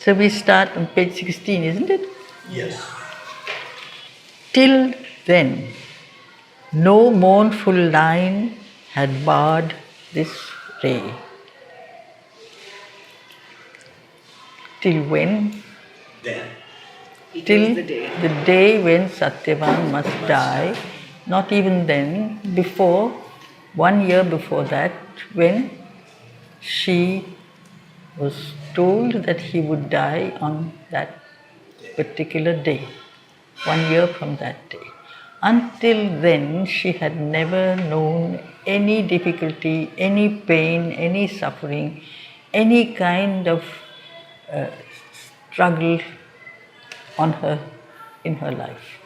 So we start on page 16, isn't it? Yes. Till then, no mournful line had barred this ray. Till when? Then. Till the day when Satyavan must die. Not even then, before, 1 year before that, when she was told that he would die on that particular day, 1 year from that day. Until then, she had never known any difficulty, any pain, any suffering, any kind of struggle on her in her life.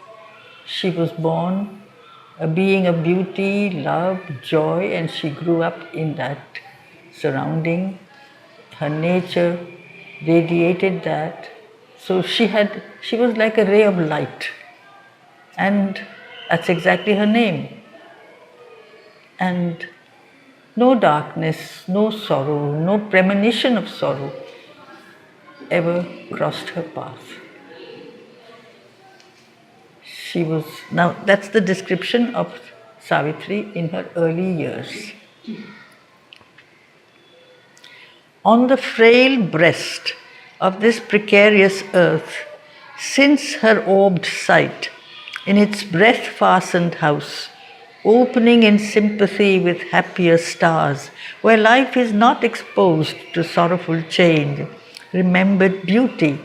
She was born a being of beauty, love, joy, and she grew up in that surrounding. Her nature radiated that. So she was like a ray of light. And that's exactly her name. And no darkness, no sorrow, no premonition of sorrow ever crossed her path. Now that's the description of Savitri in her early years. On the frail breast of this precarious earth, since her orbed sight, in its breath-fastened house, opening in sympathy with happier stars, where life is not exposed to sorrowful change, remembered beauty,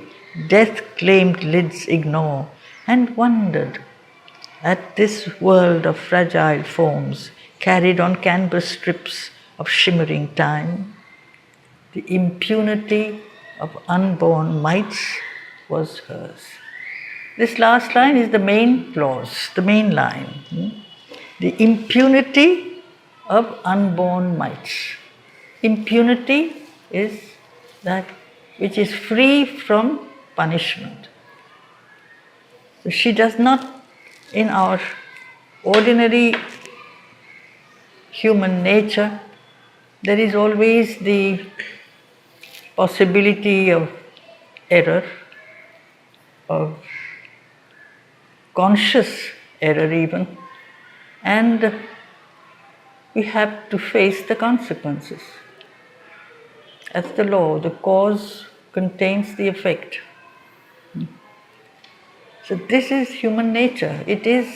death-claimed lids ignore, and wondered at this world of fragile forms carried on canvas strips of shimmering time. The impunity of unborn mites was hers. This last line is the main clause, the main line. The impunity of unborn mites. Impunity is that which is free from punishment. So she does not, in our ordinary human nature, there is always the possibility of error, of conscious error even, and we have to face the consequences. That's the law. The cause contains the effect. So this is human nature. It is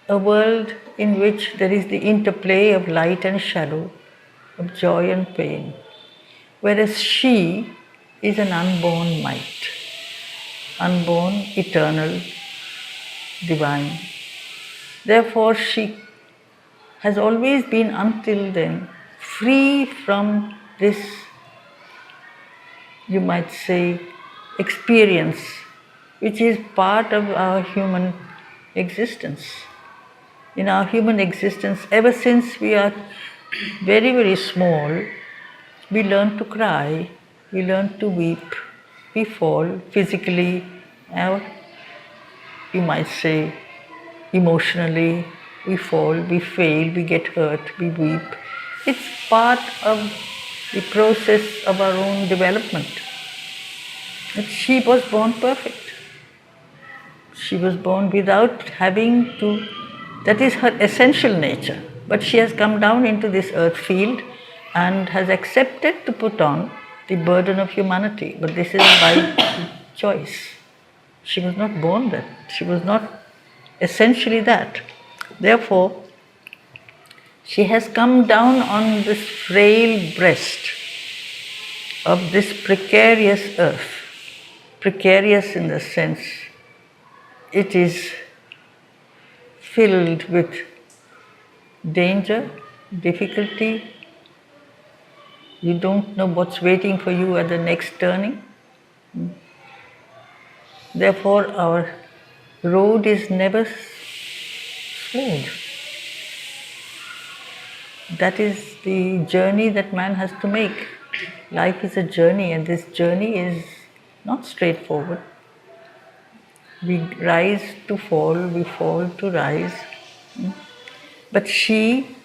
a world in which there is the interplay of light and shadow, of joy and pain. Whereas she is an unborn mite, unborn, eternal, divine. Therefore, she has always been, until then, free from this, you might say, experience, which is part of our human existence. In our human existence, ever since we are very, very small, we learn to cry, we learn to weep, we fall physically, or you might say emotionally, we fall, we fail, we get hurt, we weep. It's part of the process of our own development. But she was born perfect. She was born without having to, that is her essential nature. But she has come down into this earth field and has accepted to put on the burden of humanity. But this is by choice. She was not born that. She was not essentially that. Therefore, she has come down on this frail breast of this precarious earth. Precarious in the sense it is filled with danger, difficulty. You don't know what's waiting for you at the next turning. Therefore, our road is never smooth. That is the journey that man has to make. Life is a journey, and this journey is not straightforward. We rise to fall, we fall to rise. But she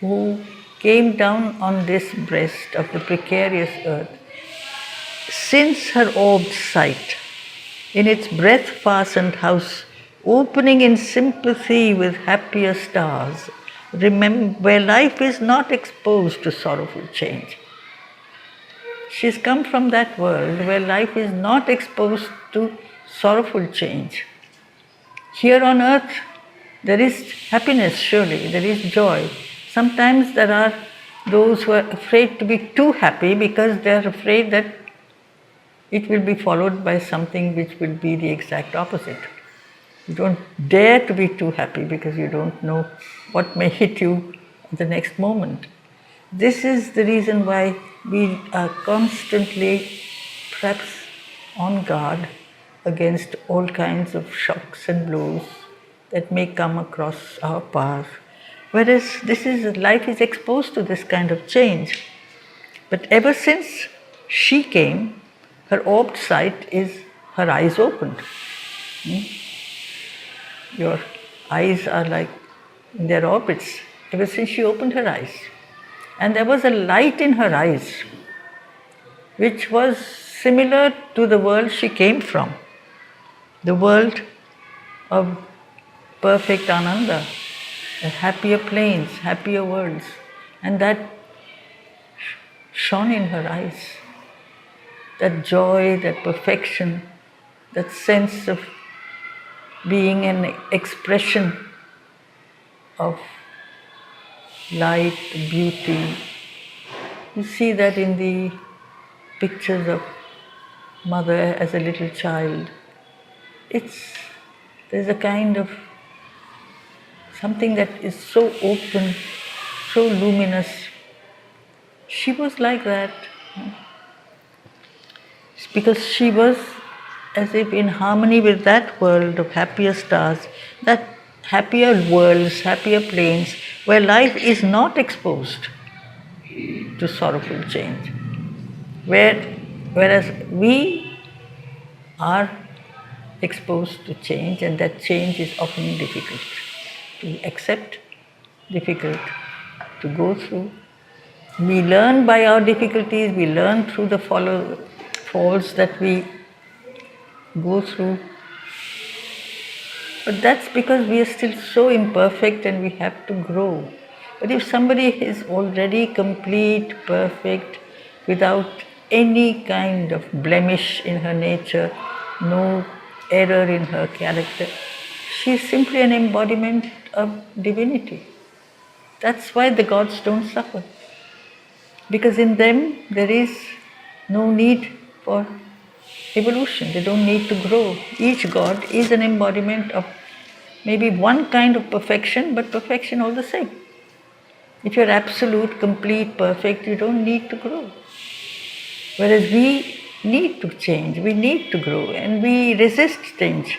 who came down on this breast of the precarious earth since her orbed sight, in its breath-fastened house, opening in sympathy with happier stars, where life is not exposed to sorrowful change. She's come from that world where life is not exposed to sorrowful change. Here on earth, there is happiness, surely, there is joy. Sometimes there are those who are afraid to be too happy because they are afraid that it will be followed by something which will be the exact opposite. You don't dare to be too happy because you don't know what may hit you the next moment. This is the reason why we are constantly perhaps on guard against all kinds of shocks and blows that may come across our path. Whereas life is exposed to this kind of change. But ever since she came, her orbed sight is her eyes opened. Your eyes are like in their orbits ever since she opened her eyes. And there was a light in her eyes which was similar to the world she came from, the world of perfect Ananda, happier planes, happier worlds. And that shone in her eyes. That joy, that perfection, that sense of being an expression of light, beauty. You see that in the pictures of mother as a little child. There's a kind of something that is so open, so luminous. She was like that. It's because she was as if in harmony with that world of happier stars, that happier worlds, happier planes, where life is not exposed to sorrowful change. Whereas we are exposed to change, and that change is often difficult to accept, difficult to go through. We learn by our difficulties, we learn through the falls that we go through. But that's because we are still so imperfect and we have to grow. But if somebody is already complete, perfect, without any kind of blemish in her nature, no error in her character, she is simply an embodiment of divinity. That's why the gods don't suffer. Because in them there is no need for evolution, they don't need to grow. Each god is an embodiment of maybe one kind of perfection, but perfection all the same. If you're absolute, complete, perfect, you don't need to grow. Whereas we need to change, we need to grow, and we resist change.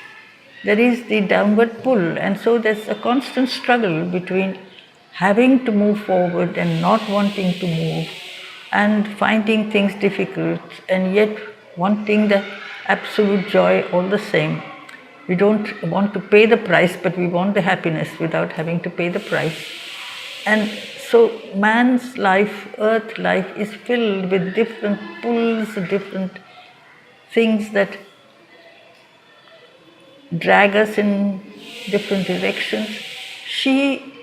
There is the downward pull, and so there's a constant struggle between having to move forward and not wanting to move, and finding things difficult, and yet wanting the absolute joy all the same. We don't want to pay the price, but we want the happiness without having to pay the price. And so man's life, earth life, is filled with different pulls, different things that drag us in different directions. She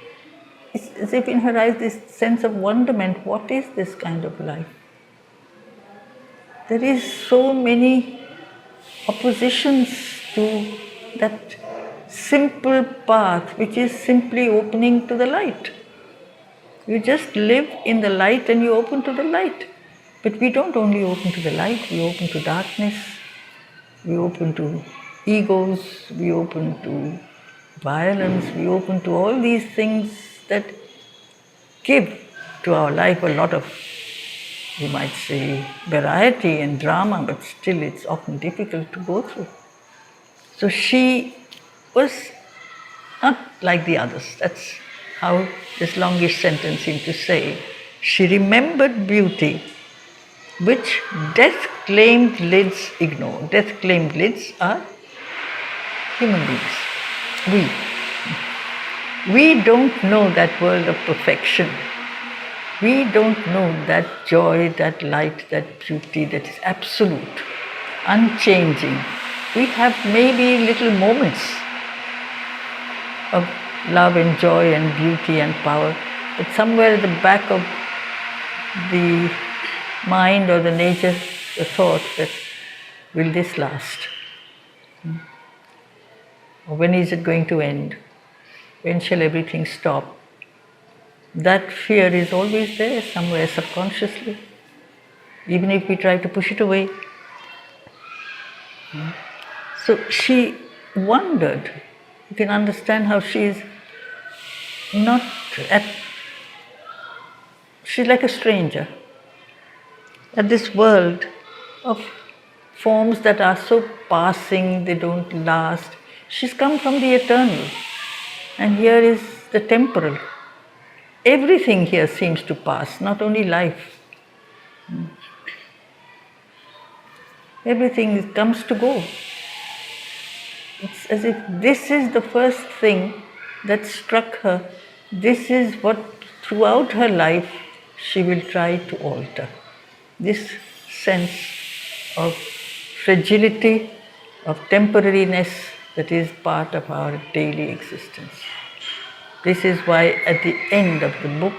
is as if in her eyes this sense of wonderment. What is this kind of life? There is so many oppositions to that simple path which is simply opening to the light. You just live in the light and you open to the light. But we don't only open to the light, we open to darkness, we open to egos, we open to violence, we open to all these things that give to our life a lot of, you might say, variety and drama, but still it's often difficult to go through. So she was not like the others. That's how this longish sentence seemed to say. She remembered beauty which death-claimed lids ignore. Death-claimed lids are human beings. We don't know that world of perfection. We don't know that joy, that light, that beauty that is absolute, unchanging. We have maybe little moments of love and joy and beauty and power, but somewhere at the back of the mind or the nature, the thought that, will this last? Or when is it going to end? When shall everything stop? That fear is always there somewhere subconsciously, even if we try to push it away. So she wondered. You can understand how she is not at, she's like a stranger at this world of forms that are so passing, they don't last. She's come from the eternal, and here is the temporal. Everything here seems to pass, not only life. Everything comes to go. It's as if this is the first thing that struck her. This is what throughout her life she will try to alter. This sense of fragility, of temporariness that is part of our daily existence. This is why at the end of the book,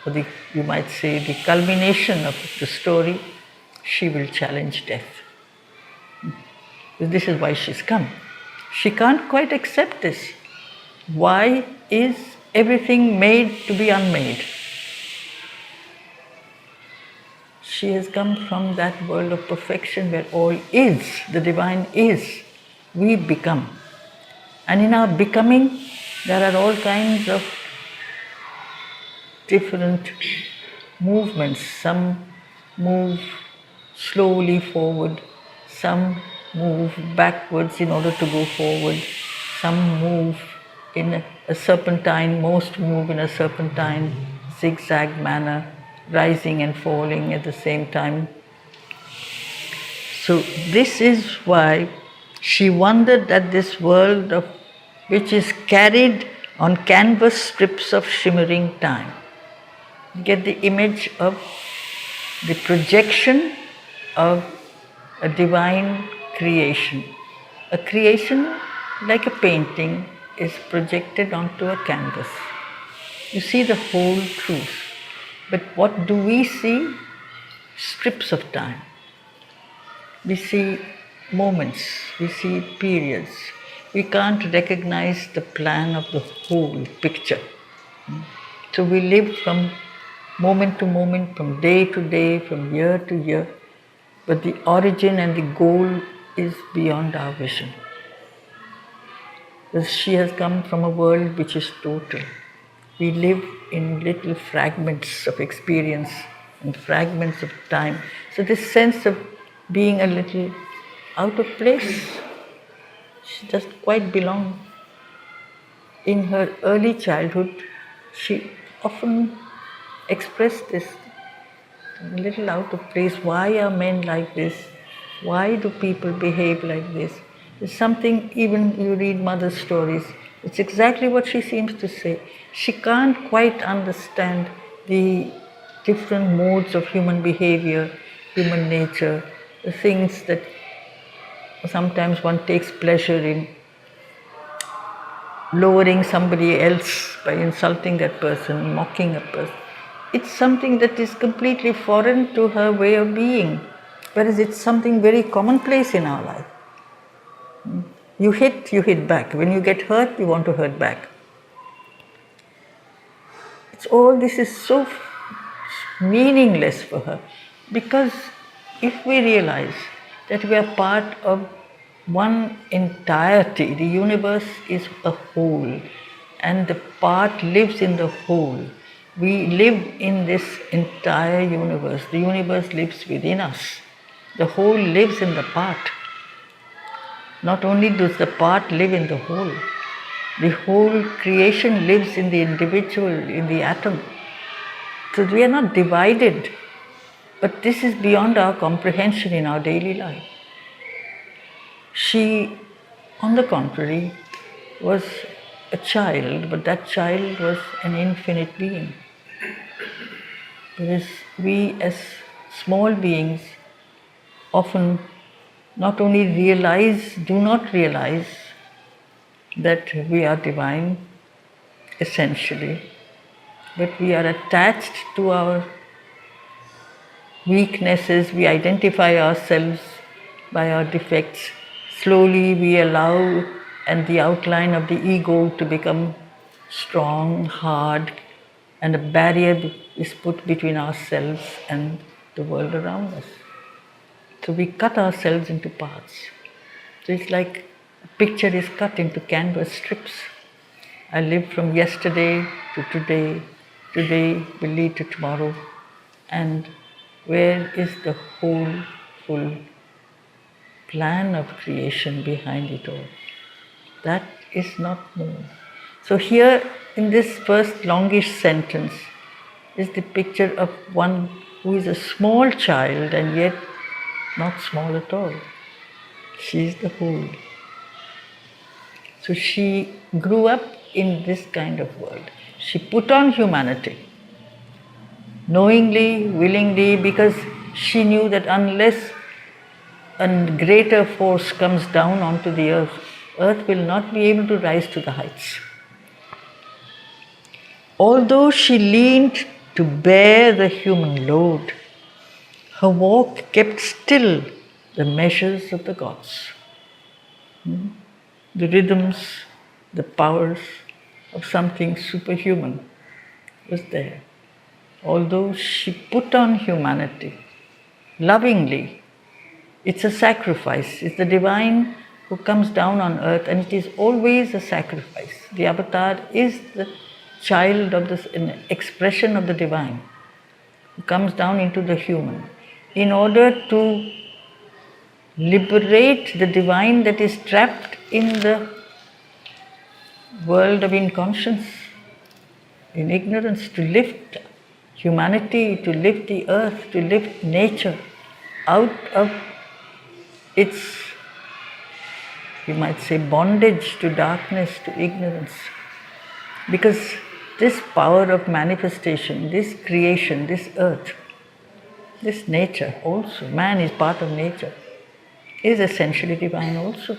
or you might say the culmination of the story, she will challenge death. This is why she's come. She can't quite accept this. Why is everything made to be unmade? She has come from that world of perfection where all is, the divine is. We become. And in our becoming, there are all kinds of different movements. Some move slowly forward, some move backwards in order to go forward, some move in a serpentine, most move in a serpentine, zigzag manner, rising and falling at the same time. So this is why she wondered at this world of which is carried on canvas strips of shimmering time. Get the image of the projection of a divine creation. A creation, like a painting, is projected onto a canvas. You see the whole truth. But what do we see? Strips of time. We see moments, we see periods. We can't recognize the plan of the whole picture. So we live from moment to moment, from day to day, from year to year. But the origin and the goal is beyond our vision. Because she has come from a world which is total. We live in little fragments of experience and fragments of time. So this sense of being a little out of place, she doesn't quite belong. In her early childhood, she often expressed this, a little out of place. Why are men like this? Why do people behave like this? There's something, even you read mother's stories, it's exactly what she seems to say. She can't quite understand the different modes of human behavior, human nature, the things that sometimes one takes pleasure in lowering somebody else by insulting that person, mocking a person. It's something that is completely foreign to her way of being, whereas it's something very commonplace in our life. You hit back. When you get hurt, you want to hurt back. This is so meaningless for her, because if we realize that we are part of one entirety, the universe is a whole, and the part lives in the whole. We live in this entire universe. The universe lives within us. The whole lives in the part. Not only does the part live in the whole creation lives in the individual, in the atom. So we are not divided, but this is beyond our comprehension in our daily life. She, on the contrary, was a child, but that child was an infinite being. Because we as small beings often not only do not realize that we are divine essentially, but we are attached to our weaknesses, we identify ourselves by our defects. Slowly we allow and the outline of the ego to become strong, hard, and a barrier is put between ourselves and the world around us. So we cut ourselves into parts. So it's like a picture is cut into canvas strips. I live from yesterday to today, today will lead to tomorrow, and where is the whole, full plan of creation behind it all? That is not known. So here in this first longish sentence is the picture of one who is a small child and yet not small at all. She is the whole. So she grew up in this kind of world. She put on humanity, knowingly, willingly, because she knew that unless a greater force comes down onto the earth, earth will not be able to rise to the heights. Although she leaned to bear the human load, her walk kept still the measures of the gods. The rhythms, the powers of something superhuman was there. Although she put on humanity lovingly, it's a sacrifice. It's the divine who comes down on earth, and it is always a sacrifice. The avatar is the child of this, an expression of the divine, who comes down into the human in order to liberate the divine that is trapped in the world of inconscience, in ignorance, to lift humanity, to lift the earth, to lift nature out of its, you might say, bondage to darkness, to ignorance. Because this power of manifestation, this creation, this earth, this nature also, man is part of nature, is essentially divine also.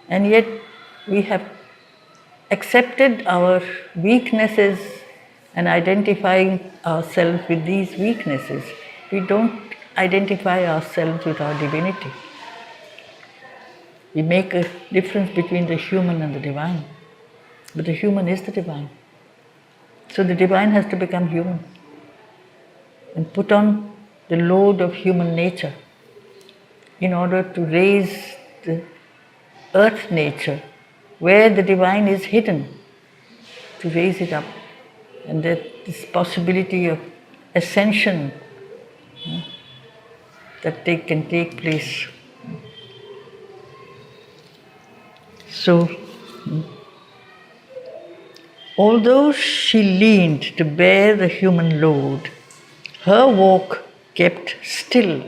And yet we have accepted our weaknesses and identifying ourselves with these weaknesses. We don't identify ourselves with our divinity. We make a difference between the human and the divine. But the human is the divine. So the divine has to become human and put on the load of human nature in order to raise the earth nature where the divine is hidden, to raise it up. And that this possibility of ascension that can take place. So, although she leaned to bear the human load, her walk kept still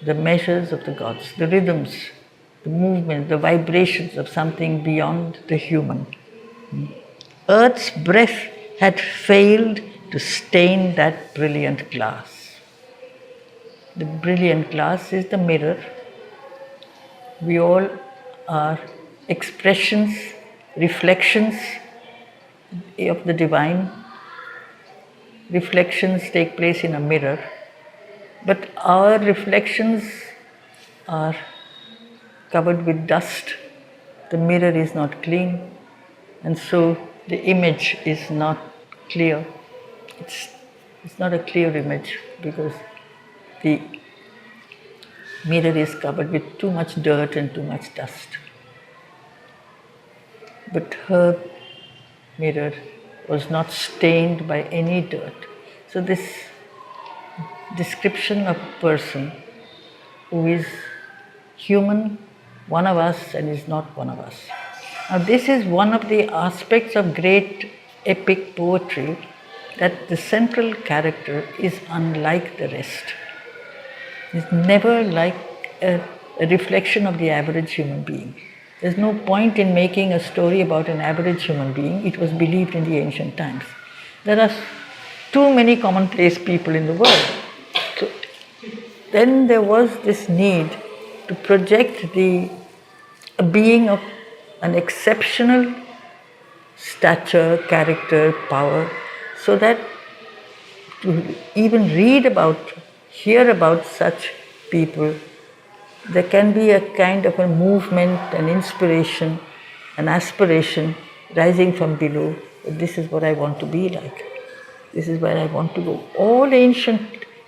the measures of the gods, the rhythms, the movement, the vibrations of something beyond the human. Earth's breath had failed to stain that brilliant glass. The brilliant glass is the mirror. We all are expressions, reflections of the divine. Reflections take place in a mirror, but our reflections are covered with dust. The mirror is not clean, and so the image is not clear. It's not a clear image because the mirror is covered with too much dirt and too much dust. But her mirror was not stained by any dirt. So this description of a person who is human, one of us, and is not one of us. Now this is one of the aspects of great epic poetry, that the central character is unlike the rest. It's never like a reflection of the average human being. There's no point in making a story about an average human being. It was believed in the ancient times. There are too many commonplace people in the world. So then there was this need to project a being of an exceptional stature, character, power, so that to even read about, hear about such people, there can be a kind of a movement, an inspiration, an aspiration rising from below. This is what I want to be like. This is where I want to go. All ancient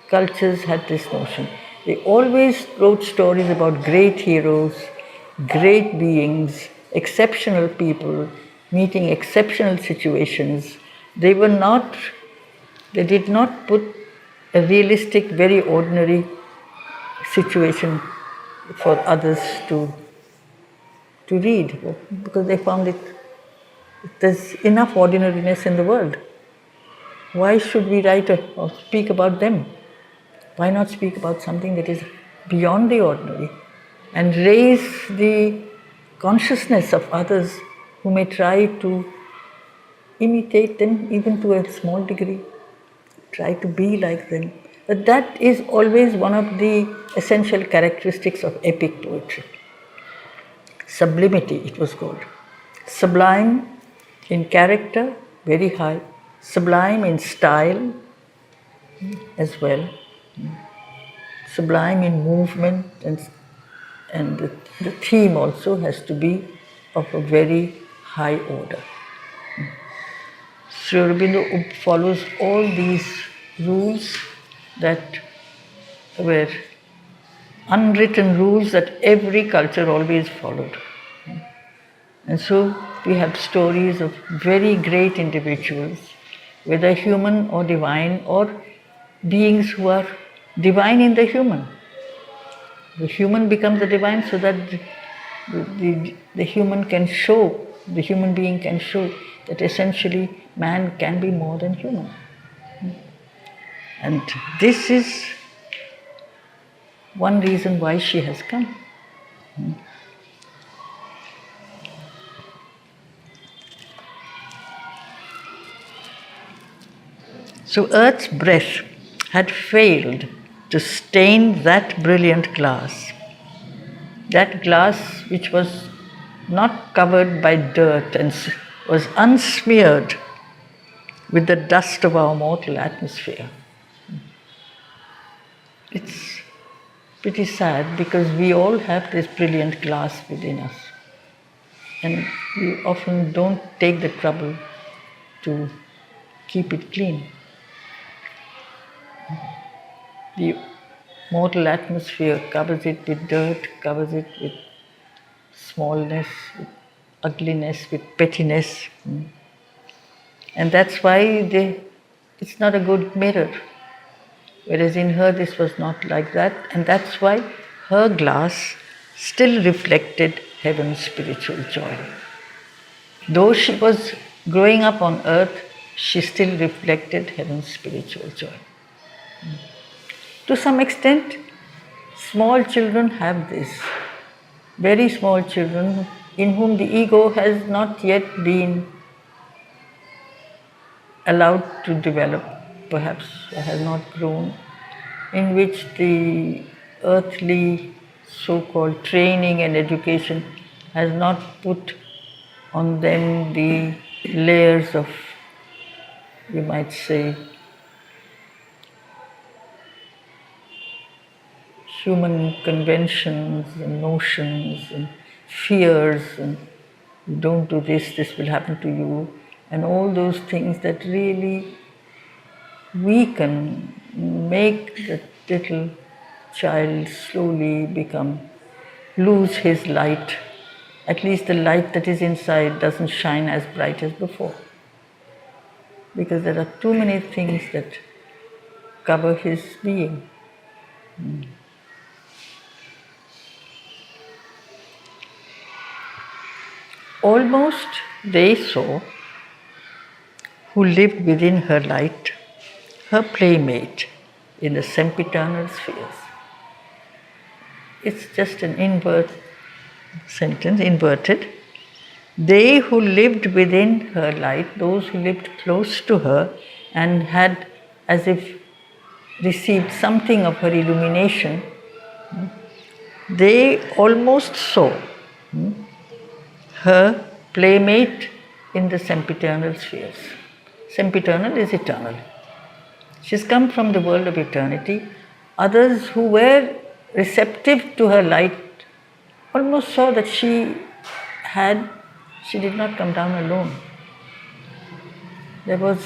cultures had this notion. They always wrote stories about great heroes, great beings, exceptional people, meeting exceptional situations. They did not put a realistic, very ordinary situation for others to read, because they found there's enough ordinariness in the world. Why should we write or speak about them? Why not speak about something that is beyond the ordinary and raise the consciousness of others who may try to imitate them even to a small degree, try to be like them. But that is always one of the essential characteristics of epic poetry. Sublimity, it was called. Sublime in character, very high. Sublime in style as well. Sublime in movement, and the theme also has to be of a very high order. Sri Aurobindo follows all these rules that were unwritten rules that every culture always followed. And so we have stories of very great individuals, whether human or divine, or beings who are divine in the human. The human becomes the divine so that the human can show, the human being can show that essentially man can be more than human. And this is one reason why she has come. So Earth's breath had failed to stain that brilliant glass. That glass which was not covered by dirt and was unsmeared with the dust of our mortal atmosphere. It's pretty sad because we all have this brilliant glass within us, and we often don't take the trouble to keep it clean. The mortal atmosphere covers it with dirt, covers it with smallness, with ugliness, with pettiness. And that's why it's not a good mirror. Whereas in her this was not like that, and that's why her glass still reflected heaven's spiritual joy. Though she was growing up on earth, she still reflected heaven's spiritual joy. To some extent, small children have this. Very small children in whom the ego has not yet been allowed to develop, perhaps has not grown, in which the earthly so-called training and education has not put on them the layers of, you might say, human conventions and notions and fears, and you don't do this, this will happen to you, and all those things that really weaken, make the little child slowly lose his light. At least the light that is inside doesn't shine as bright as before, because there are too many things that cover his being. Almost they saw, who lived within her light, her playmate in the sempiternal spheres. It's just an inverted. They who lived within her light, those who lived close to her and had as if received something of her illumination, they almost saw her playmate in the sempiternal spheres. Sempiternal is eternal. She's come from the world of eternity. Others who were receptive to her light almost saw that she did not come down alone. There was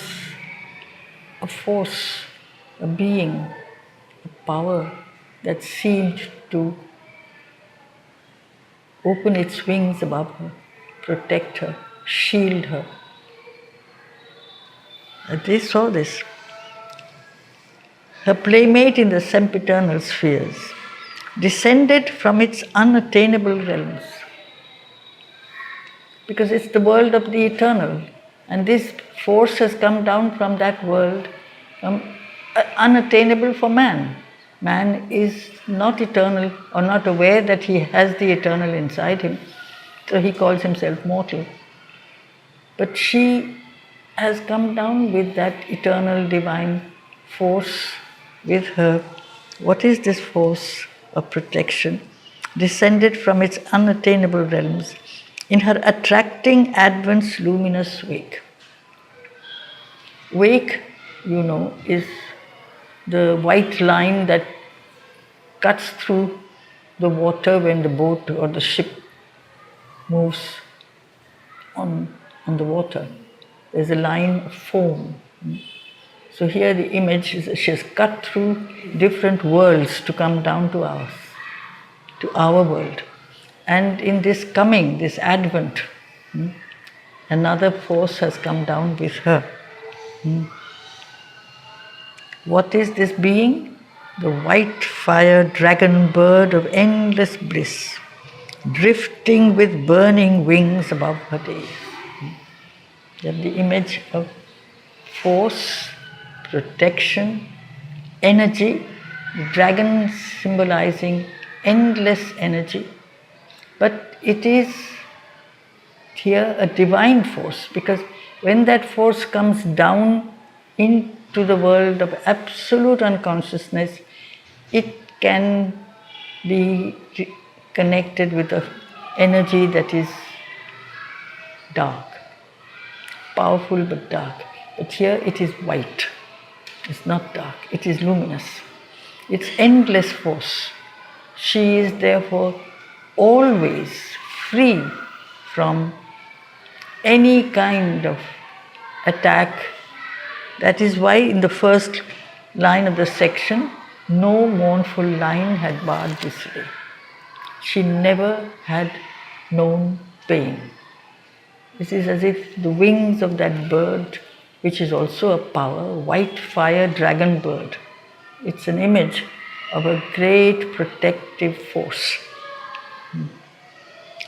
a force, a being, a power that seemed to open its wings above her, protect her, shield her. And they saw this. Her playmate in the sempiternal spheres descended from its unattainable realms, because it's the world of the eternal, and this force has come down from that world, unattainable for man. Man is not eternal or not aware that he has the eternal inside him, so he calls himself mortal. But she has come down with that eternal divine force with her. What is this force of protection? Descended from its unattainable realms in her attracting advent's luminous wake. Wake, you know, is the white line that cuts through the water when the boat or the ship moves on the water. There's a line of foam. So here the image is she has cut through different worlds to come down to ours, to our world. And in this coming, this advent, another force has come down with her. What is this being? The white fire dragon bird of endless bliss, drifting with burning wings above her days. That the image of force, protection, energy, the dragon symbolizing endless energy. But it is here a divine force, because when that force comes down into the world of absolute unconsciousness, it can be connected with an energy that is dark, powerful but dark. But here it is white, it's not dark, it is luminous. It's endless force. She is therefore always free from any kind of attack. That is why in the first line of the section, no mournful line had barred this way. She never had known pain. This is as if the wings of that bird, which is also a power, white fire dragon bird. It's an image of a great protective force,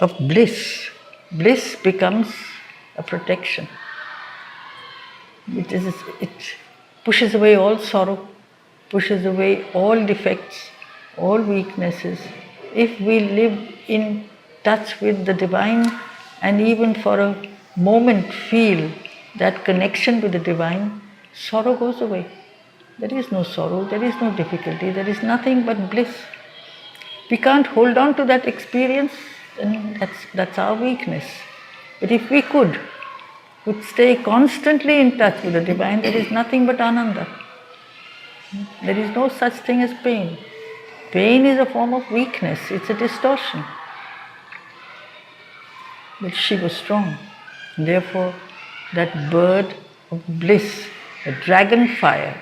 of bliss. Bliss becomes a protection. It pushes away all sorrow, pushes away all defects, all weaknesses. If we live in touch with the divine and even for a moment feel that connection with the divine, sorrow goes away. There is no sorrow, there is no difficulty, there is nothing but bliss. We can't hold on to that experience, and that's our weakness. But if we could stay constantly in touch with the divine, there is nothing but ananda. There is no such thing as pain. Pain is a form of weakness, it's a distortion. But she was strong. Therefore, that bird of bliss, the dragon fire,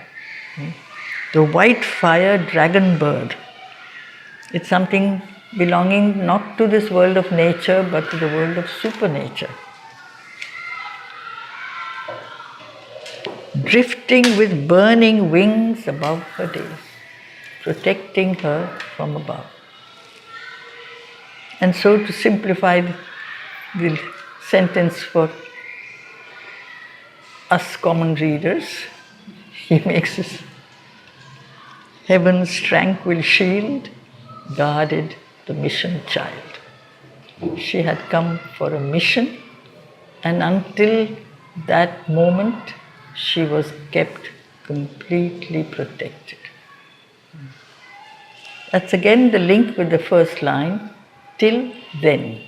the white fire dragon bird, it's something belonging not to this world of nature but to the world of supernature. Drifting with burning wings above her days, protecting her from above. And so, to simplify the sentence for us common readers, he makes us heaven's tranquil shield guarded the mission child. She had come for a mission, and until that moment she was kept completely protected. That's again the link with the first line, till then.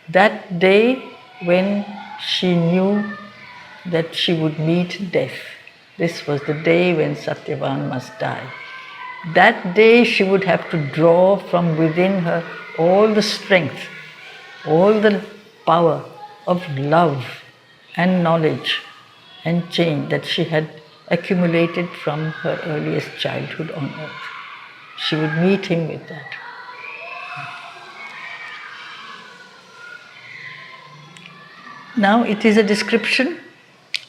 That day when she knew that she would meet death. This was the day when Satyavan must die. That day she would have to draw from within her all the strength, all the power of love and knowledge and change that she had accumulated from her earliest childhood on earth. She would meet him with that. Now it is a description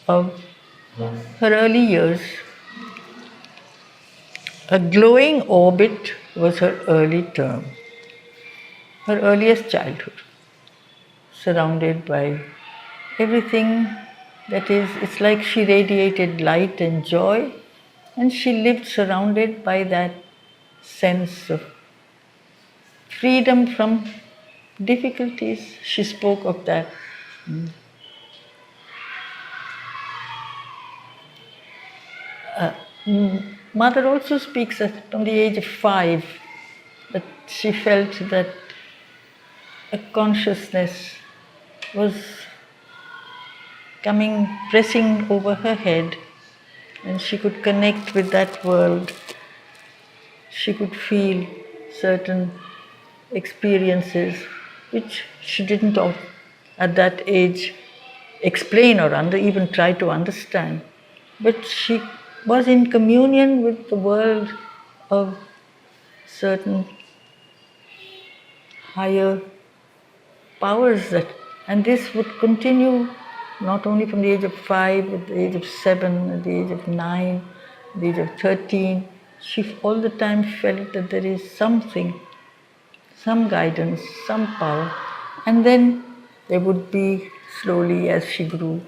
of her early years. A glowing orbit was her early term, her earliest childhood, surrounded by everything that is, it's like she radiated light and joy, and she lived surrounded by that sense of freedom from difficulties. She spoke of that. Mother also speaks that from the age of 5 that she felt that a consciousness was coming, pressing over her head, and she could connect with that world. She could feel certain experiences which she didn't at that age explain or even try to understand. But she was in communion with the world of certain higher powers and this would continue not only from the age of 5, at the age of 7, at the age of 9, at the age of 13. She all the time felt that there is something, some guidance, some power. And then there would be, slowly as she grew,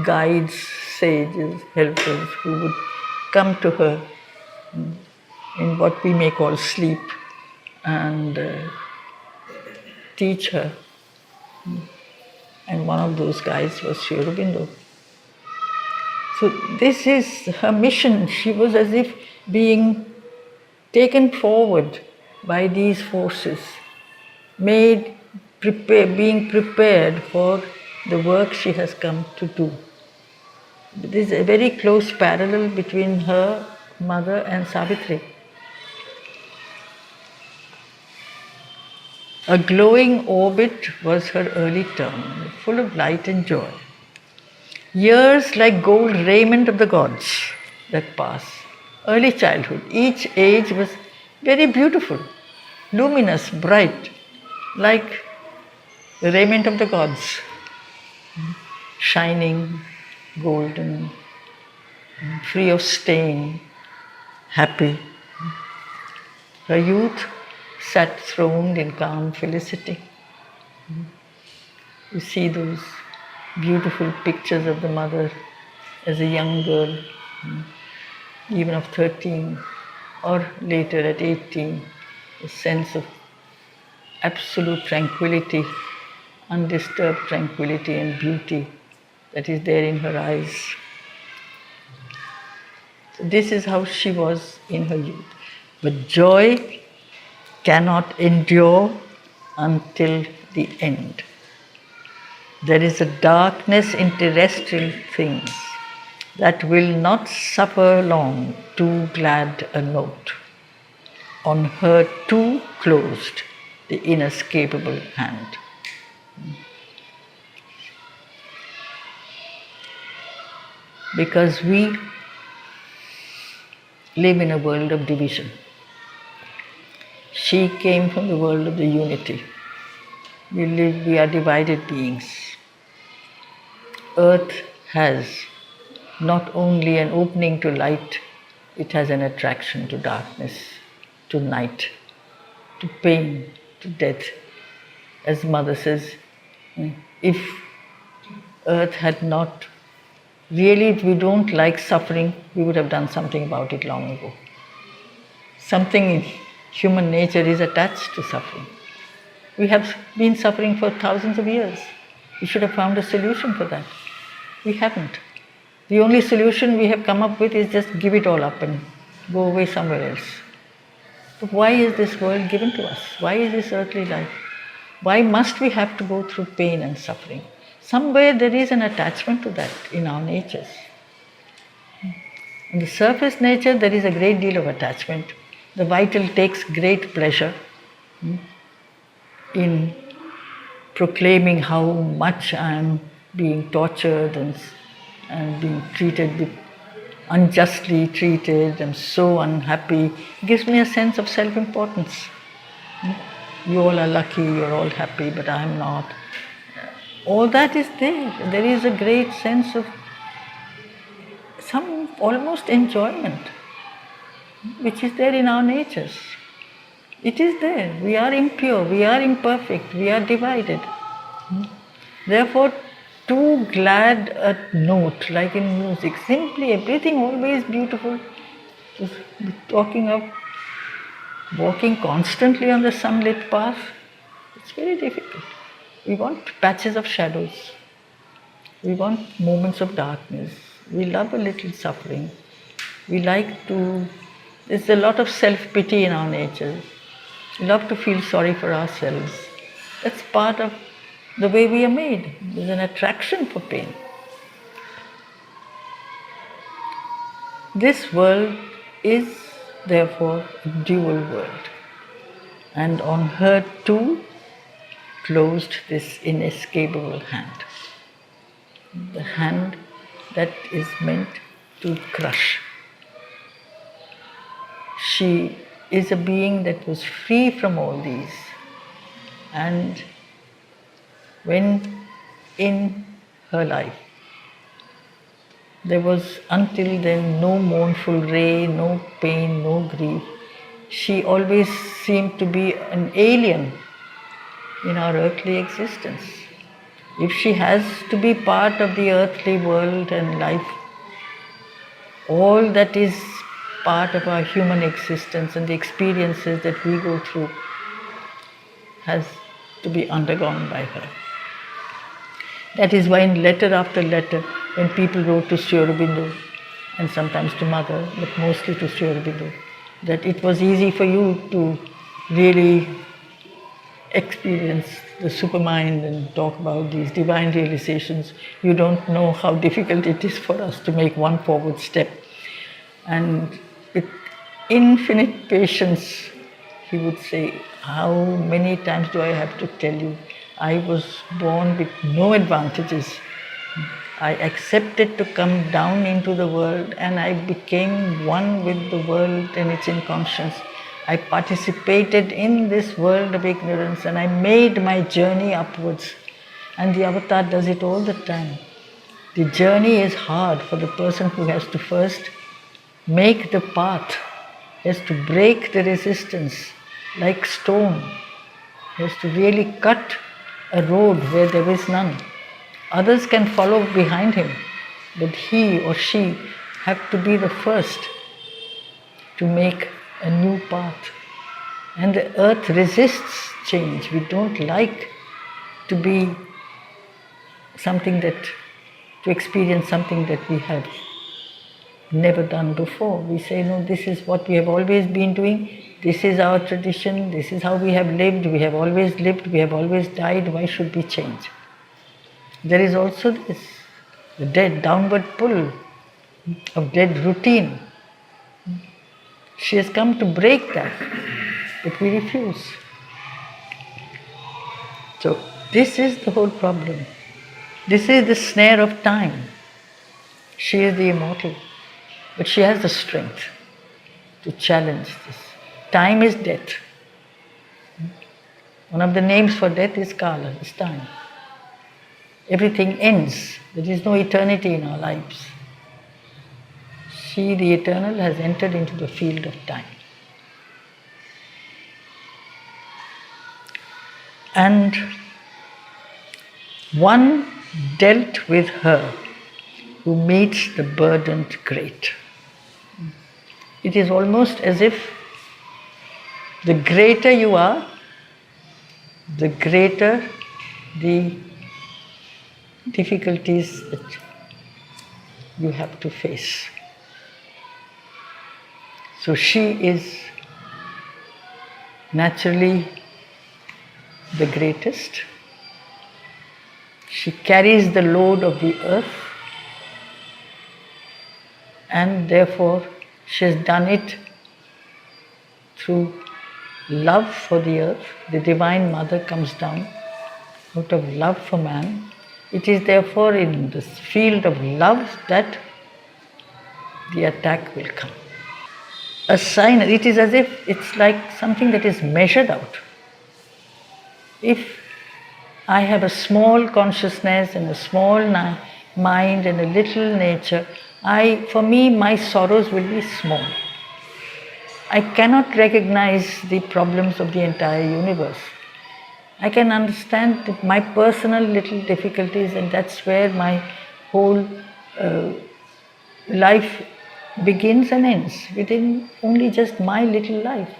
guides, sages, helpers who would come to her in what we may call sleep and teach her. And one of those guys was Sri Aurobindo. So this is her mission. She was as if being taken forward by these forces, being prepared for the work she has come to do. There is a very close parallel between her mother and Savitri. A glowing orbit was her early term, full of light and joy. Years like gold raiment of the gods that pass. Early childhood, each age was very beautiful, luminous, bright, like the raiment of the gods, shining, golden, free of stain, happy. Her youth sat throned in calm felicity. You see those beautiful pictures of the mother as a young girl, even of 13, or later at 18, a sense of absolute tranquility, undisturbed tranquility and beauty that is there in her eyes. So this is how she was in her youth. But joy cannot endure until the end. There is a darkness in terrestrial things that will not suffer long too glad a note. On her too closed the inescapable hand. Because we live in a world of division. She came from the world of the unity. We are divided beings. Earth has not only an opening to light, it has an attraction to darkness, to night, to pain, to death. As Mother says, if Earth had not really, if we don't like suffering, we would have done something about it long ago. Something in human nature is attached to suffering. We have been suffering for thousands of years. We should have found a solution for that. We haven't. The only solution we have come up with is just give it all up and go away somewhere else. But why is this world given to us? Why is this earthly life? Why must we have to go through pain and suffering? Somewhere there is an attachment to that in our natures. In the surface nature, there is a great deal of attachment. The vital takes great pleasure in proclaiming how much I am being tortured and being treated, unjustly treated. I'm so unhappy. It gives me a sense of self-importance. You all are lucky, you're all happy, but I'm not. All that is there. There is a great sense of some almost enjoyment, which is there in our natures. It is there. We are impure, we are imperfect, we are divided. Therefore, too glad a note, like in music, simply everything always beautiful, just talking of walking constantly on the sunlit path, it's very difficult. We want patches of shadows. We want moments of darkness. We love a little suffering. We like to, there's a lot of self-pity in our nature. We love to feel sorry for ourselves. That's part of the way we are made. There's an attraction for pain. This world is therefore a dual world. And on her too closed this inescapable hand. The hand that is meant to crush. She is a being that was free from all these. And when in her life there was until then no mournful ray, no pain, no grief, she always seemed to be an alien in our earthly existence. If she has to be part of the earthly world and life, all that is part of our human existence and the experiences that we go through has to be undergone by her. That is why in letter after letter, when people wrote to Sri Aurobindo, and sometimes to Mother, but mostly to Sri Aurobindo, that it was easy for you to really experience the supermind and talk about these divine realizations. You don't know how difficult it is for us to make one forward step. And with infinite patience, he would say, how many times do I have to tell you? I was born with no advantages. I accepted to come down into the world and I became one with the world and its inconscience. I participated in this world of ignorance and I made my journey upwards. And the avatar does it all the time. The journey is hard for the person who has to first make the path, has to break the resistance like stone, has to really cut a road where there is none. Others can follow behind him, but he or she have to be the first to make a new path. And the earth resists change. We don't like to be something that, to experience something that we have never done before. We say, no, this is what we have always been doing. This is our tradition. This is how we have lived. We have always lived. We have always died. Why should we change? There is also this, the dead downward pull of dead routine. She has come to break that, but we refuse. So this is the whole problem. This is the snare of time. She is the immortal, but she has the strength to challenge this. Time is death. One of the names for death is Kala, is time. Everything ends. There is no eternity in our lives. She, the eternal, has entered into the field of time. And one dealt with her who meets the burdened great. It is almost as if the greater you are, the greater the difficulties that you have to face. So she is naturally the greatest. She carries the load of the earth, and therefore she has done it through love for the earth. The Divine Mother comes down out of love for man. It is therefore in this field of love that the attack will come. A sign, it is as if it's like something that is measured out. If I have a small consciousness and a small mind and a little nature, for me, my sorrows will be small. I cannot recognize the problems of the entire universe. I can understand my personal little difficulties, and that's where my whole life begins and ends, within only just my little life.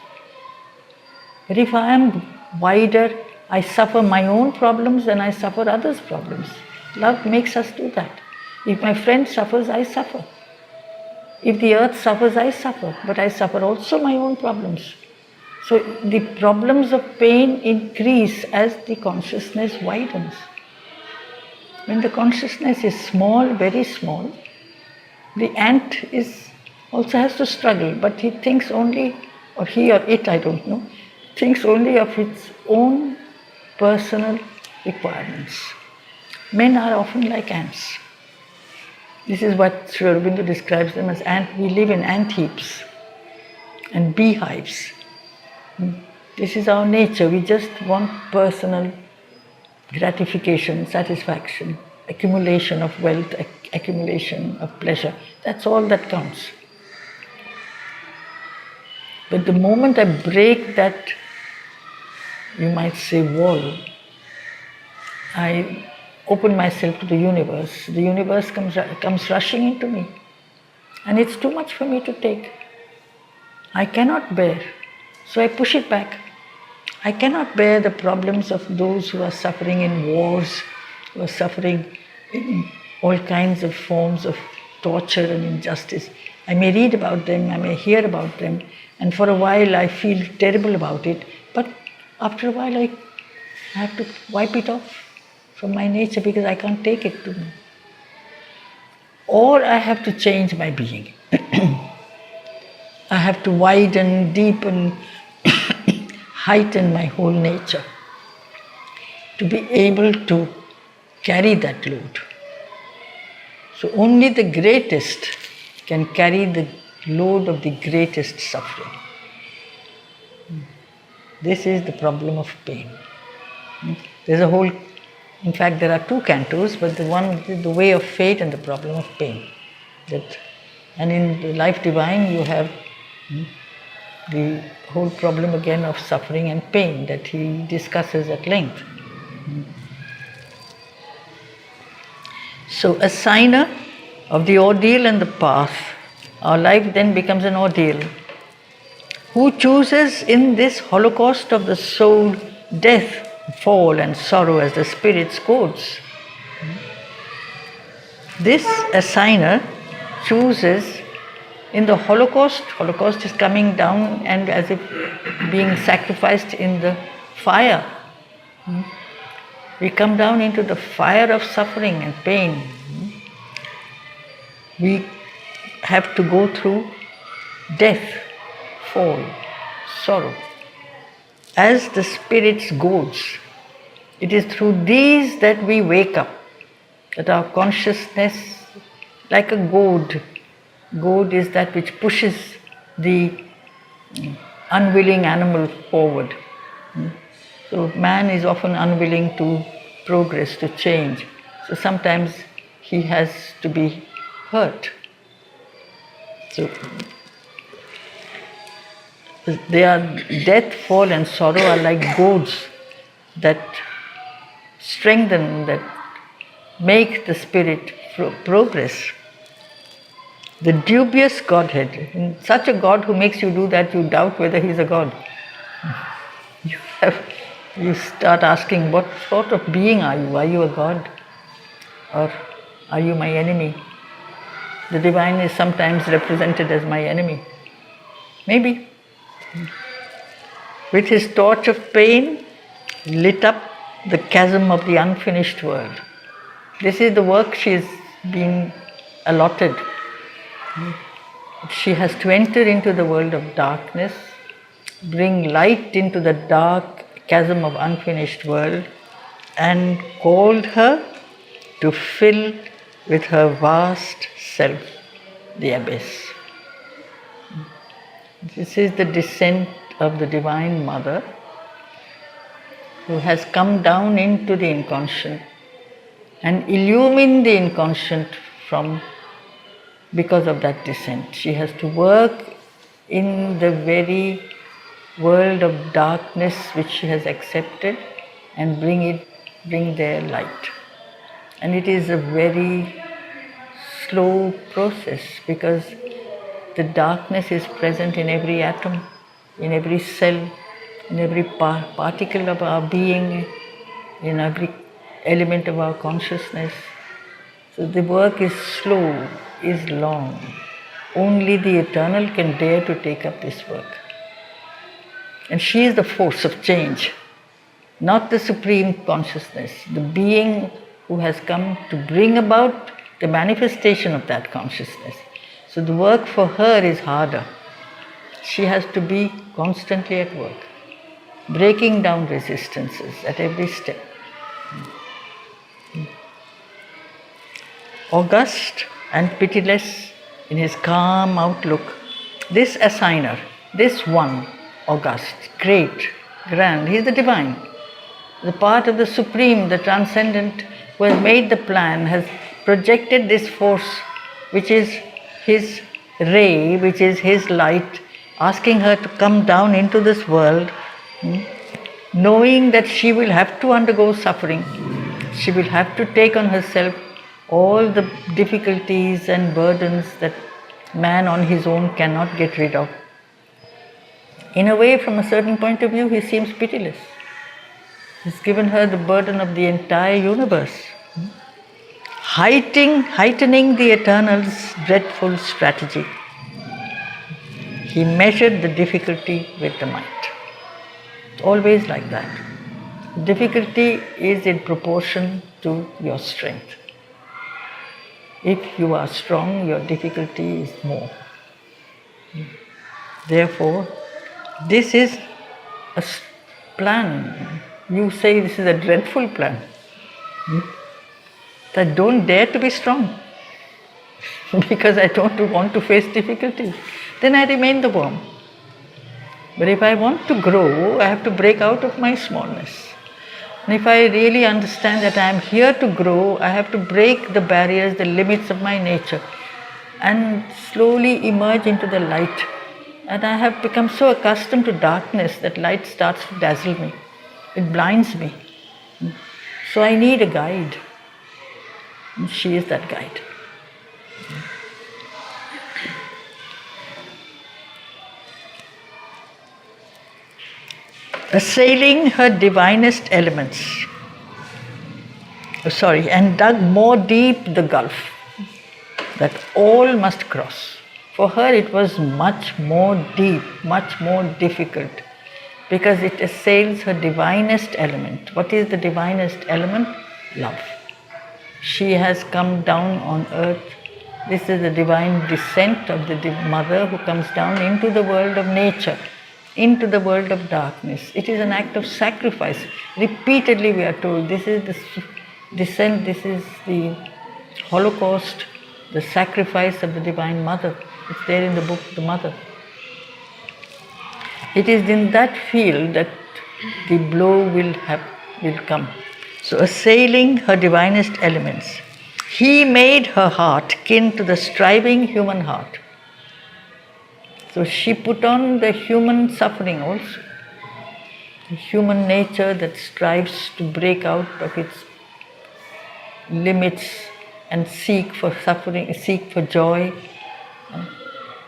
But if I am wider, I suffer my own problems and I suffer others' problems. Love makes us do that. If my friend suffers, I suffer. If the earth suffers, I suffer. But I suffer also my own problems. So the problems of pain increase as the consciousness widens. When the consciousness is small, very small, the ant also has to struggle, but he thinks only, or he or it, I don't know, thinks only of its own personal requirements. Men are often like ants. This is what Sri Aurobindo describes them as we live in ant heaps and beehives. This is our nature. We just want personal gratification, satisfaction, accumulation of wealth, accumulation of pleasure. That's all that counts. But the moment I break that, you might say, wall, I open myself to the universe comes rushing into me. And it's too much for me to take. I cannot bear. So I push it back. I cannot bear the problems of those who are suffering in wars, who are suffering in all kinds of forms of torture and injustice. I may read about them, I may hear about them, and for a while I feel terrible about it, but after a while I have to wipe it off from my nature because I can't take it to me. Or I have to change my being. I have to widen, deepen, heighten my whole nature to be able to carry that load. So only the greatest can carry the load of the greatest suffering. This is the problem of pain. There's a whole, in fact there are two cantos, but the way of fate and the problem of pain. And in the Life Divine you have the whole problem again of suffering and pain that he discusses at length. So a signer of the ordeal and the path, our life then becomes an ordeal. Who chooses in this holocaust of the soul death, fall and sorrow as the spirit's codes? This assigner chooses in the Holocaust is coming down and as if being sacrificed in the fire. We come down into the fire of suffering and pain. We have to go through death, fall, sorrow, as the spirit's goads. It is through these that we wake up, that our consciousness, like a goad is that which pushes the unwilling animal forward. So man is often unwilling to progress, to change. So sometimes he has to be hurt. So death, fall and sorrow are like goads that strengthen, that make the spirit progress. The dubious Godhead, such a God who makes you do that, you doubt whether he's a God. You start asking, what sort of being are you? Are you a God? Or are you my enemy? The divine is sometimes represented as my enemy. Maybe. With his torch of pain, lit up the chasm of the unfinished world. This is the work she's been allotted. She has to enter into the world of darkness, bring light into the dark chasm of unfinished world, and called her to fill with her vast self the abyss. This is the descent of the Divine Mother, who has come down into the inconscient and illumined the inconscient because of that descent. She has to work in the very world of darkness which she has accepted and bring their light. And it is a very slow process, because the darkness is present in every atom, in every cell, in every particle of our being, in every element of our consciousness. So the work is slow, is long. Only the Eternal can dare to take up this work. And she is the force of change, not the Supreme Consciousness, the being who has come to bring about the manifestation of that consciousness. So the work for her is harder. She has to be constantly at work, breaking down resistances at every step. August and pitiless in his calm outlook, this assigner, this one, august, great, grand, he is the divine, the part of the supreme, the transcendent, who has made the plan, has projected this force which is his ray, which is his light, asking her to come down into this world, knowing that she will have to undergo suffering, she will have to take on herself all the difficulties and burdens that man on his own cannot get rid of. In a way, from a certain point of view, he seems pitiless. He's given her the burden of the entire universe, heightening the Eternal's dreadful strategy. He measured the difficulty with the might. It's always like that. Difficulty is in proportion to your strength. If you are strong, your difficulty is more. Therefore, this is a plan. You say this is a dreadful plan. I don't dare to be strong because I don't want to face difficulties. Then I remain the worm. But if I want to grow, I have to break out of my smallness. And if I really understand that I am here to grow, I have to break the barriers, the limits of my nature, and slowly emerge into the light. And I have become so accustomed to darkness that light starts to dazzle me. It blinds me. So I need a guide. And she is that guide. Assailing her divinest elements, and dug more deep the gulf that all must cross. For her it was much more deep, much more difficult, because it assails her divinest element. What is the divinest element? Love. She has come down on earth. This is the divine descent of the Mother who comes down into the world of nature, into the world of darkness. It is an act of sacrifice. Repeatedly we are told, this is the descent, this is the Holocaust, the sacrifice of the Divine Mother. It's there in the book, The Mother. It is in that field that the blow will come. So assailing her divinest elements, he made her heart kin to the striving human heart. So she put on the human suffering also, the human nature that strives to break out of its limits and seek for suffering, seek for joy.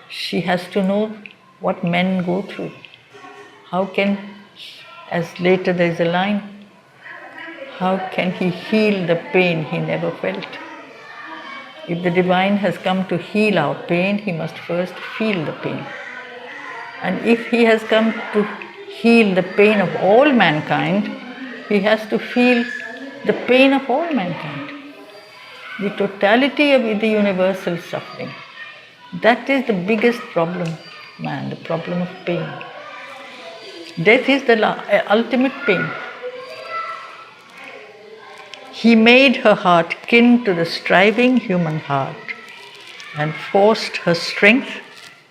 She has to know what men go through. How can, as later there is a line, how can he heal the pain he never felt? If the divine has come to heal our pain, he must first feel the pain. And if he has come to heal the pain of all mankind, he has to feel the pain of all mankind. The totality of the universal suffering. That is the biggest problem, man, the problem of pain. Death is the ultimate pain. He made her heart kin to the striving human heart and forced her strength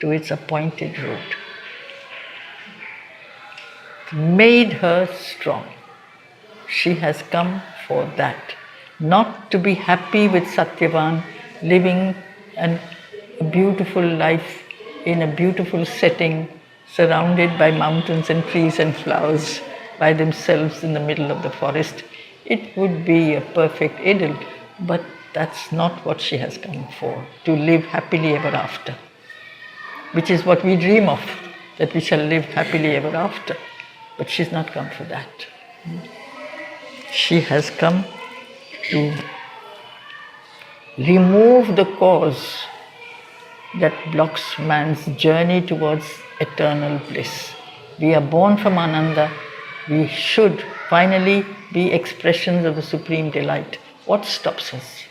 to its appointed route. Made her strong. She has come for that. Not to be happy with Satyavan, living a beautiful life in a beautiful setting, surrounded by mountains and trees and flowers by themselves in the middle of the forest. It would be a perfect idyll, but that's not what she has come for, to live happily ever after, which is what we dream of, that we shall live happily ever after. But she's not come for that. She has come to remove the cause that blocks man's journey towards eternal bliss. We are born from Ananda. We should finally be expressions of the supreme delight. What stops us?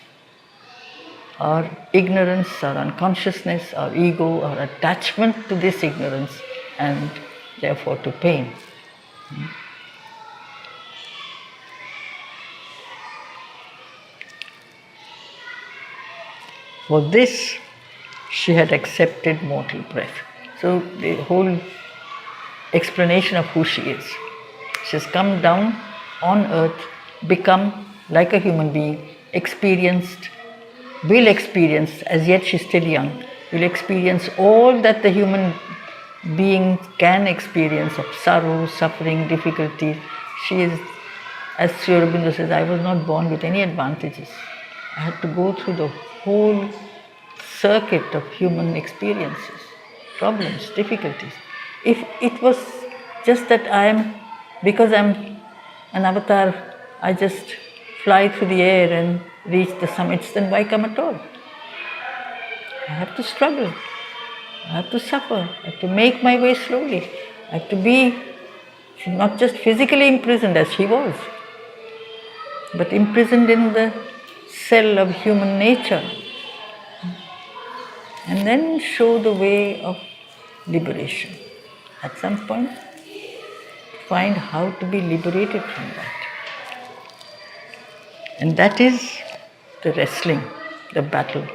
Our ignorance, our unconsciousness, our ego, our attachment to this ignorance, and therefore to pain. For this, she had accepted mortal breath. So the whole explanation of who she is. She has come down on earth, become like a human being, will experience, as yet she's still young, will experience all that the human being can experience of sorrow, suffering, difficulties. She is, as Sri Aurobindo says, I was not born with any advantages. I had to go through the whole circuit of human experiences, problems, difficulties. If it was just that because I'm an avatar, I just fly through the air and reach the summits, then why come at all? I have to struggle. I have to suffer. I have to make my way slowly. I have to be not just physically imprisoned as she was, but imprisoned in the cell of human nature. And then show the way of liberation. At some point, find how to be liberated from that. And that is the wrestling, the battle.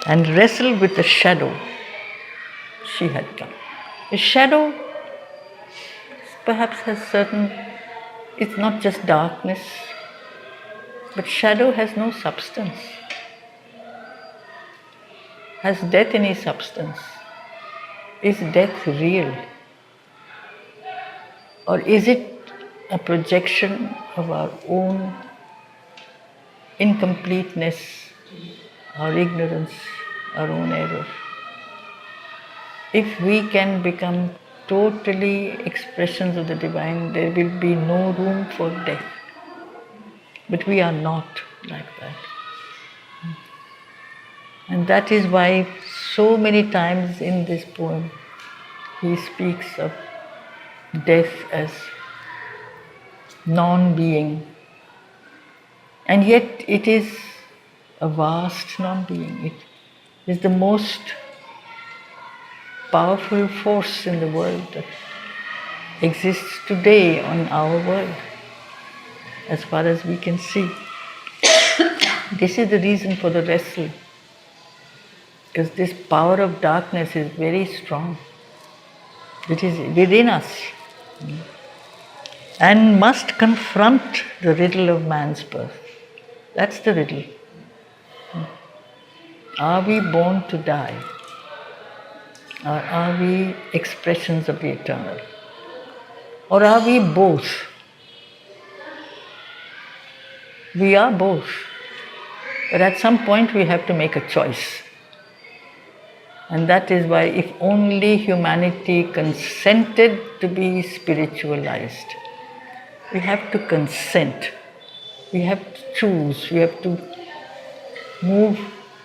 And wrestle with the shadow. She had come. The shadow perhaps has it's not just darkness, but shadow has no substance. Has death any substance? Is death real? Or is it a projection of our own incompleteness, our ignorance, our own error? If we can become totally expressions of the divine, there will be no room for death. But we are not like that. And that is why so many times in this poem he speaks of death as non-being. And yet it is a vast non-being. It is the most powerful force in the world that exists today on our world, as far as we can see. This is the reason for the wrestle. Because this power of darkness is very strong. It is within us. And must confront the riddle of man's birth. That's the riddle. Are we born to die? Or are we expressions of the eternal? Or are we both? We are both. But at some point we have to make a choice. And that is why if only humanity consented to be spiritualized, we have to consent, we have to choose, we have to move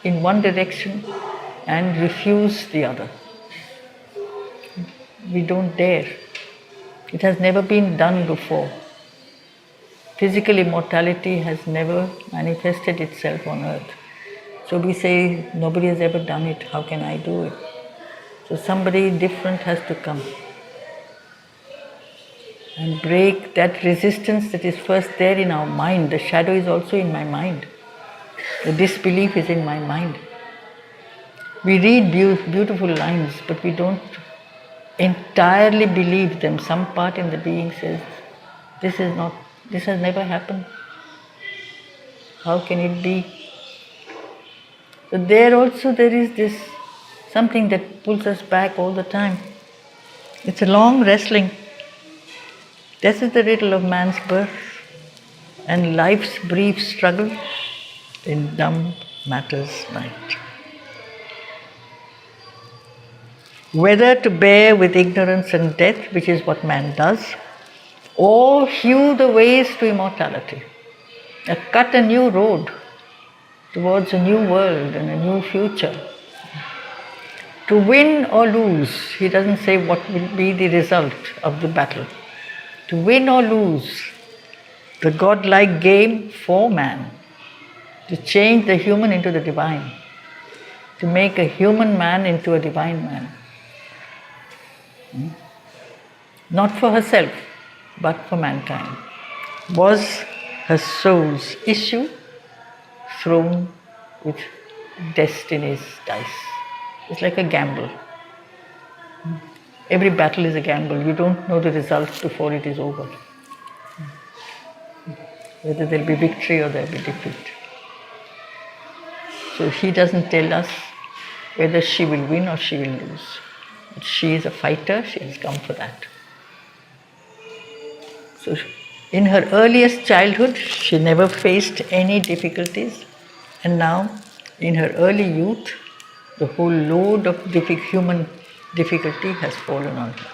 in one direction and refuse the other. We don't dare. It has never been done before. Physical immortality has never manifested itself on earth. So we say, nobody has ever done it, how can I do it? So somebody different has to come and break that resistance that is first there in our mind. The shadow is also in my mind. The disbelief is in my mind. We read beautiful lines, but we don't entirely believe them. Some part in the being says, this has never happened. How can it be? So there is this something that pulls us back all the time. It's a long wrestling. This is the riddle of man's birth and life's brief struggle in dumb matter's night. Whether to bear with ignorance and death, which is what man does, or hew the ways to immortality, cut a new road towards a new world and a new future. To win or lose, he doesn't say what will be the result of the battle. To win or lose, the godlike game for man, to change the human into the divine, to make a human man into a divine man. Not for herself, but for mankind, was her soul's issue thrown with destiny's dice. It's like a gamble. Every battle is a gamble. You don't know the result before it is over. Whether there will be victory or there will be defeat. So he doesn't tell us whether she will win or she will lose. But she is a fighter, she has come for that. So in her earliest childhood, she never faced any difficulties. And now, in her early youth, the whole load of human difficulty has fallen on her.